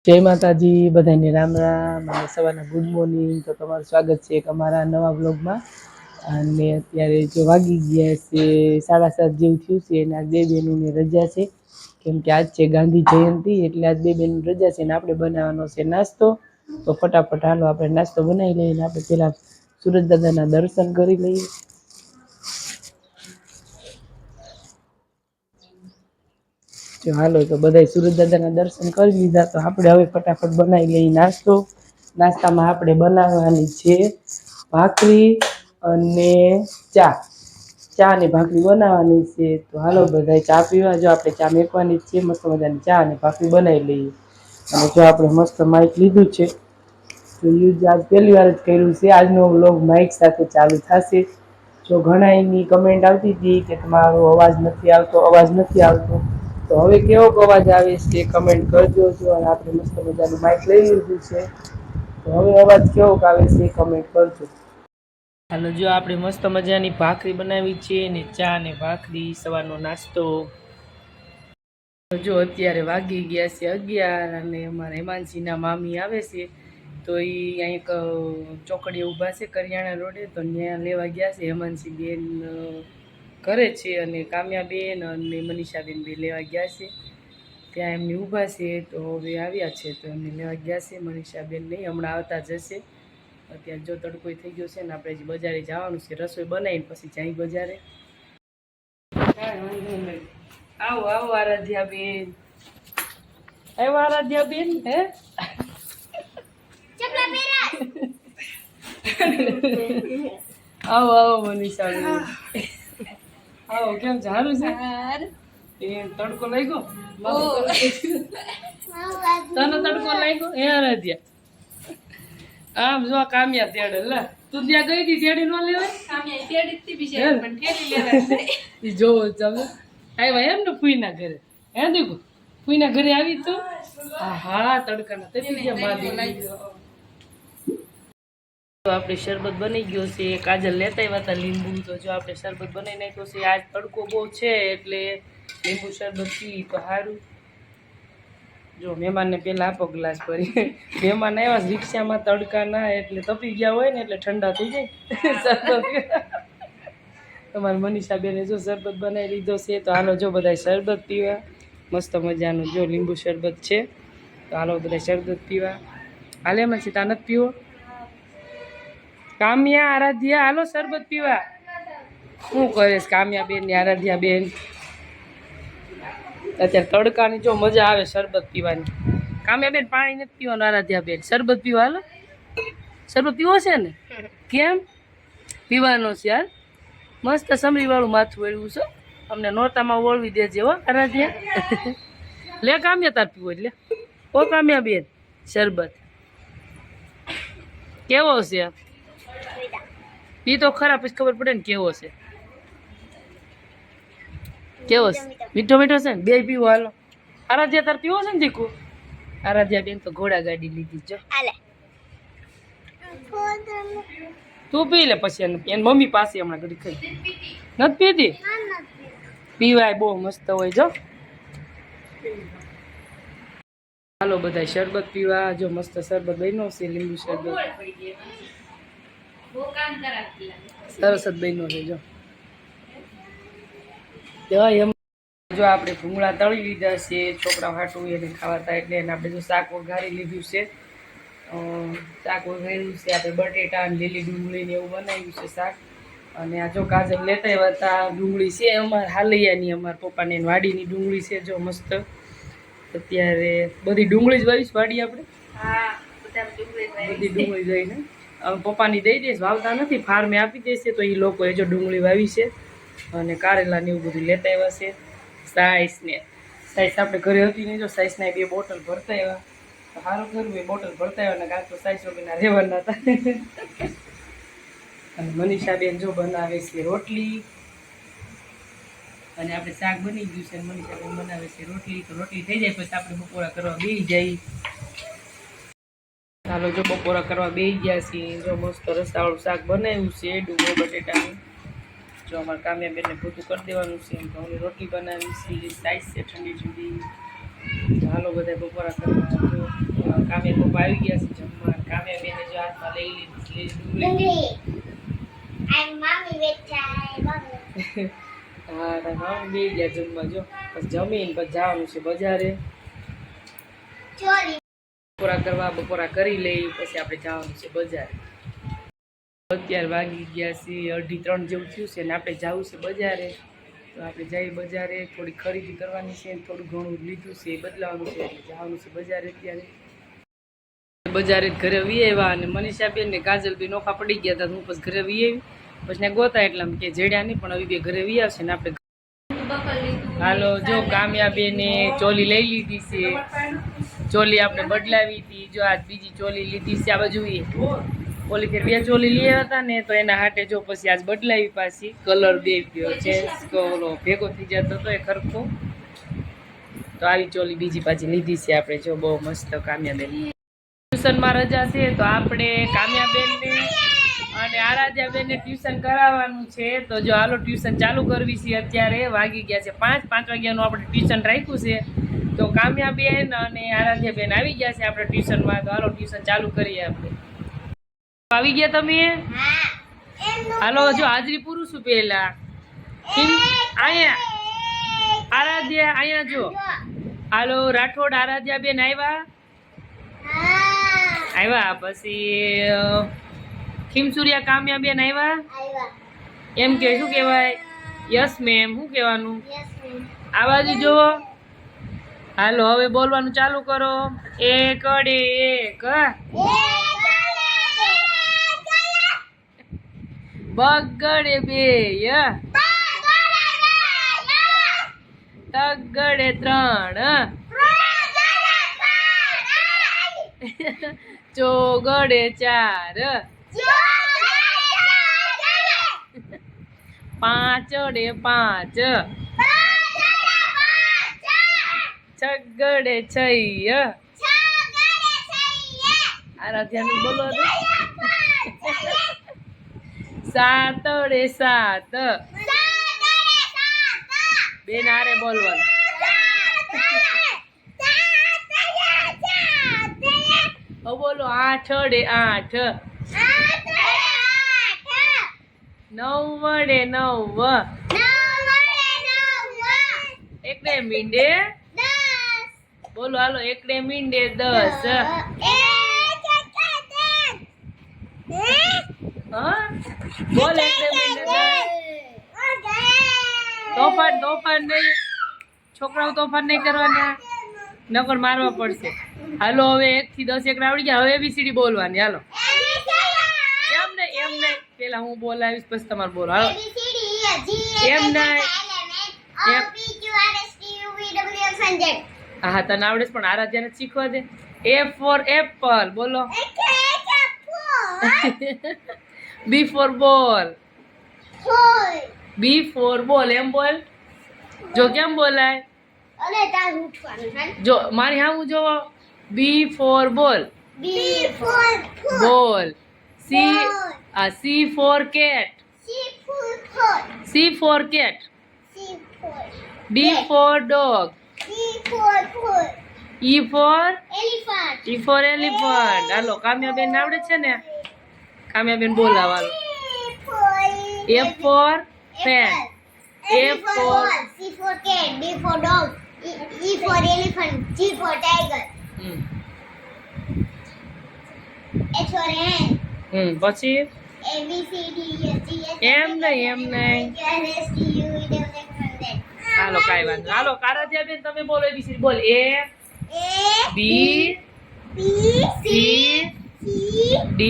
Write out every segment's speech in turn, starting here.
જય માતાજી, બધાને રામ રામ અને સવારના ગુડ મોર્નિંગ. તો તમારું સ્વાગત છે એક અમારા નવા બ્લોગમાં. અને અત્યારે જો વાગી ગયા છે 7:30 જેવું થયું છે અને આ બે બહેનોને રજા છે, કેમ કે આજ છે ગાંધી જયંતિ, એટલે આજ બે બહેનો રજા છે ને આપણે બનાવવાનો છે નાસ્તો. તો ફટાફટ હાલો આપણે નાસ્તો બનાવી લઈએ ને આપણે પહેલાં સુરજ દાદાના દર્શન કરી લઈએ. જો હાલો તો બધા સુરજ દાદાના દર્શન કરી લીધા, તો આપણે હવે ફટાફટ બનાવી લઈએ નાસ્તો. નાસ્તામાં આપણે બનાવવાની છે ભાખરી અને ચા ને ભાખરી બનાવવાની છે. તો હાલો બધા ચા પીવા, જો આપણે ચા મેકવાની છે, મસ્ત મજાની ચા અને ભાખરી બનાવી લઈએ. અને જો આપણે મસ્ત માઇક લીધું છે, તો યુઝ આજ પહેલી વાર જ કર્યું છે. આજનો વ્લોગ માઇક સાથે ચાલુ થશે. જો ઘણા એની કમેન્ટ આવતી હતી કે તમારો અવાજ નથી આવતો, અવાજ નથી આવતો. તો હવે કેવો અવાજ આવે છે કમેન્ટ કરજો. જો અને આપણે મસ્ત મજાનું માઇક લઈ લીધું છે, તો હવે અવાજ કેવો આવે છે એ કમેન્ટ કરજો. હાલો, જો આપણે મસ્ત મજાની ભાખરી બનાવી છે ને ચા ને ભાખરી, સવારનો નાસ્તો. જો અત્યારે વાગી ગયા છે 11 અને અમારા હેમાંશીના મામી આવે છે, તો એ અહીં ચોકડીએ ઊભા છે કરિયાણા રોડે, તો ત્યાં લેવા ગયા છે. હેમાંશી બેન ઘરે છે અને કામ્યાબેન અને મનીષાબેન બે લેવા ગયા છે, ત્યાં એમની ઊભા છે. તો હવે આવ્યા છે તો એમને લેવા ગયા છે. મનીષાબેન નહીં, હમણાં આવતા જશે. અત્યારે જો તડકો થઈ ગયો છે ને આપણે હજી બજારે જવાનું છે, રસોઈ બનાવીને પછી જાય બજારે. આવો આવો આરાધ્યા બેન, આવો આરાધ્યા બેન. હે આવો આવો મનીષા બેન, આવો. કેમ છે? સારું છે? તડકો લાગ્યો? તને તડકો લાગ્યો? હે આરાધ્યા? આમ જો કામ્યા તેડે. લે તું ત્યાં ગઈ હતી તેડી ન લેવાય? કામ્યા તેડી હતી બિચારી, પણ ઠેલી લેવાય. ઈ જોવો ચાલો આવ્યા એમ ને ફૂઈના ઘરે. હે દીકુ, ફૂઈના ઘરે આવી તું? હા તડકાના તપી ગયા માદી. તો આપણે શરબત બની ગયો છે, કાજલ લેતા આવ્યા હતા લીંબુ. તો જો આપણે શરબત બનાવી નાખ્યો છે. આજ તડકો બહુ છે એટલે લીંબુ શરબત પી તો સારું. જો મહેમાનને પહેલાં આપો ગ્લાસ ભરી. મહેમાન આવ્યા રિક્ષામાં તડકાના, એટલે તપી ગયા હોય ને એટલે ઠંડા થઈ જાય શરબત. તમારી મનીષાબેને જો શરબત બનાવી લીધો છે, તો હાલો જો બધા શરબત પીવા. મસ્ત મજાનું જો લીંબુ શરબત છે, તો હાલો બધા શરબત પીવા. હાલે એમાં છે તા નથી પીવો? કામ્યા, આરાધ્યા, હાલો શરબત પીવા. શું કરે છે કામ્યા બેન ને આરાધ્યા બેન? અત્યારે તડકાની જો મજા આવે શરબત પીવાની. કામ્યા બેન પાણી નથી પીવાનું, આરાધ્યા બેન શરબત પીવા. હાલો શરબત પીવો છે ને? કેમ પીવાનો છે યાર? મસ્ત સમરી વાળું માથું વળવું છે, અમને નોરતામાં વળવી દેજે હો આરાધ્યા. લે કામ્યા તાર પીવો એટલે. ઓ કામ્યા બેન શરબત કેવો છે? પી તો ખરા, પછી ખબર પડે ને કેવો છે. કેવો છે? મીઠો મીઠો છે ને? બે પીવો હાલો. આરાધ્યા તાર પીવો છે ને દીકુ? આરાધ્યા બેન તો ઘોડા ગાડી લીધી. જો તું પી લે પછી એની મમ્મી પાસે હમણાં ઘડી ખાઈ. નથી પીતી? પીવાય, બહુ મસ્ત હોય. જો હાલો બધા શરબત પીવા. જો મસ્ત શરબત બન્યો છે, લીંબુ શરબત સરસ જ બન્યો છે. જો આપણે ભૂંગળા તળી લીધા છે, છોકરા હાટું એને ખાવાતા, એટલે એને આપણે જો શાક વઘારી લીધું છે. શાક વઘાર્યું છે આપણે બટેટા અને લીલી ડુંગળીને એવું બનાવ્યું છે શાક. અને આ જો કાજલ લેતા આવ્યા હતા ડુંગળી છે અમારે હાલૈયાની, અમારા પપ્પાને વાડીની ડુંગળી છે. જો મસ્ત અત્યારે બધી ડુંગળી જ વાવીશ વાડી આપણે. બધી ડુંગળી જઈને પપ્પાની દઈ દઈશ, વાવતા નથી, ફાર્મે આપી દેશે. તો એ લોકોએ જો ડુંગળી વાવી છે અને કારેલા ને એવું બધું લેતા આવ્યા છે. સાઈસ આપણે ઘરે હતી ને, જો સાઈસના 2 બોટલ ભરતા આવ્યા. તો સારું કર્યું એ બોટલ ભરતા આવ્યા ને, કાં તો સાઈસ વગરના રહેવાના હતા. અને મનીષાબેન જો બનાવે છે રોટલી, અને આપણે શાક બની ગયું છે. મનીષાબેન બનાવે છે રોટલી. તો રોટલી થઈ જાય પછી આપણે બપોરા કરવા બેસી જઈએ. ચાલો જો બપોરા કરવા બેસી ગયા છીએ. જો મસ્ત રસાવાળું શાક બનાવ્યું છે ડુંગળી બટેટાનું. જો અમારે કામ્યાબેનને ભૂતું કરી દેવાનું છે. ઘઉંની રોટલી બનાવી છે, સાઈઝ છે ઠંડી ઠંડી. હાલો બધા બપોરા કરવા. કામે પપ્પા આવી ગયા છે જમવા. કામે બેને જો હાથમાં લઈ લીધી ડુંગળી. હા બે ગયા જમવા જો. પછી જમીને પછી જવાનું છે બજારે બપોરા કરવા. બપોરા કરી લઈ પછી આપણે જવાનું છે બજારે. અત્યારે વાગી ગયા છે 2:30 જેવું થયું છે ને આપણે જવું છે બજારે. તો આપણે જઈએ બજારે, થોડી ખરીદી કરવાની છે, થોડું ઘણું લીધું છે એ બદલાવાનું છે એટલે જવાનું છે બજારે. અત્યારે બજારે ઘરે વી આવ્યા અને મનીષાબેન ને કાજલબેન નોખા પડી ગયા હતા. હું પછી ઘરે વી આવી પછી ને ગોતા એટલા કે જેડ્યા નહીં પણ હવે બે ઘરે વી આવશે ને આપણે. હાલો જો કામયાબેને ચોલી લઈ લીધી છે. ચોલી આપણે બદલાવી હતી. જો આજ બીજી ચોલી લીધી છે. આ બાજુ ઓલી ફેર બે ચોલી લઈ હતા ને તો એના હાટે જો પછી આજ બદલાવી પાછી. કલર બે ચેન્જ ઓલો ભેગો થઈ જતો હતો એ ખરખો. તો આવી ચોલી બીજી પાછી લીધી છે આપણે. જો બહુ મસ્ત કામયાબેન. ટ્યુશનમાં રજા છે તો આપણે કામયાબેનને અને આરાધ્યાબેનને ટ્યુશન કરાવવાનું છે. તો જો હાલો ટ્યુશન ચાલુ કરવી છે. અત્યારે વાગી ગયા છે 5 વાગ્યાનું આપણે ટ્યુશન રાખ્યું છે. તો કામયાબેન અને આરાધ્યાબેન આવી ગયા છે આપણે ટ્યુશનમાં. તો હાલો ટ્યુશન ચાલુ કરીએ આપણે. આવી ગયા તમે? હાલો જો હાજરી પૂરું છું પહેલા. અહીંયા આરાધ્યા અહીંયા જો. હાલો રાઠોડ આરાધ્યાબેન આવ્યા પછી ખીમસુરિયા કામયાબેન આવ્યા. એમ કે શું કહેવાય? Yes ma'am. શું કહેવાનું? આ બાજુ જુઓ. હાલો હવે બોલવાનું ચાલુ કરો. એકડે એક, બગડે બે, તગડે 3, ચોગડે 4, પાંચડે 5, છગડે 6. આરાધ્યાનું બોલો. સાતડે 7. બેન હારે બોલવાનું. બોલો 8ડે 8, 9ડે 9, એકડે મીંડે 10. બોલો હાલો એકડે મીંડે 10. બોલ એકડે મીંડે 10. તોફાન નહીં. છોકરાઓ તોફાન નહીં કરવાના, નકર મારવા પડશે. હાલો હવે 1 થી 10 એકડા આવડી ગયા. હવે ABCD બોલવાની. હાલો એમ નહીં પેલા હું બોલાવીશ પછી તમારે બોલો. હાલો એમ નહીં. હા તને આવડે પણ આરાધ્યાને શીખવા દે. A for apple બોલો. B for ball. B for ball. એમ બોલ. જો કેમ બોલાય? જો મારી હા હું જોવો. B for ball. Ball. C for cat. C for cat. D for dog. E for elephant. હાલો કામ્યાબેન આવડે છે ને? કામ્યાબેન બોલાવો. F for fan. C for cat. D for dog. E for elephant. G for tiger. H for hen. પછી એમ નહીં. હાલો કાંઈ વાંધો. હાલો આરાધ્યાબેન તમે બોલો ABCD. બોલ. A B C D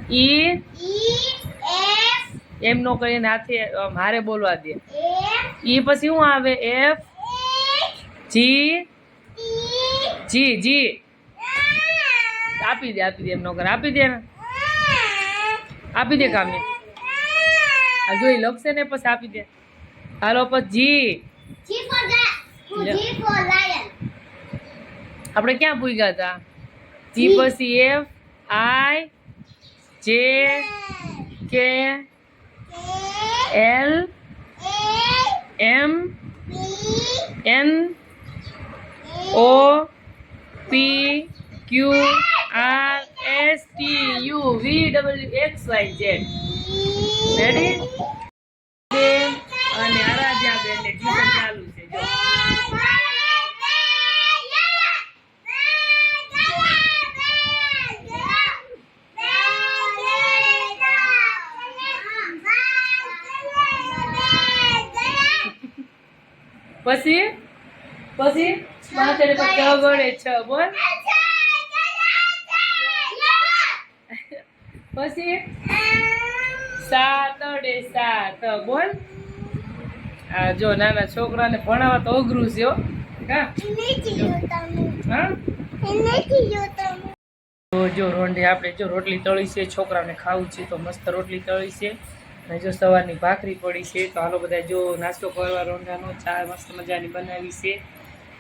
E એમ નો કરીને હાથે મારે બોલવા દે. E પછી શું આવે? F G આપી દે એમ નો કરે. આપી દે કામ્યા. આ જોઈ લખશે ને પછી આપી દે. હાલો પછી G for lion. આપણે ક્યાં પૂગ્યા હતા? G પછી F I J K L M N O PQRSTUVWXYZ. Ready? બેન અને આરાધ્યા બેન ને ટ્યુશન ચાલુ છે જો. પછી પછી માથે પર ગળે છ બોલ. પછી 7 અડે 7 બોલ. આ જો નાના છોકરાને ભણાવવા તો અઘરું છે હો. હા જો રોંઢે આપણે જો રોટલી તળી છે, છોકરાને ખાવું છે તો મસ્ત રોટલી તળી છે. અને જો સવારની ભાખરી પડી છે તો હાલો બધા જો નાસ્તો કરવા રોંઢાનો ચા મસ્ત મજાની બનાવી છે.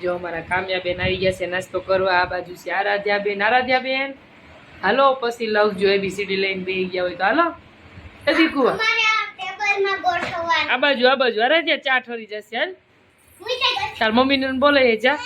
જો અમારા કામ્યાબેન આવી ગયા છે નાસ્તો કરવા. આ બાજુ છે આરાધ્યાબેન હાલો પછી લવજો ABCD લઈને બેસી ગયા હોય તો હાલો કુવા આ બાજુ આરાધ્યા ચા ઠરી જશે હાલ. તાર મમ્મીને બોલે જા.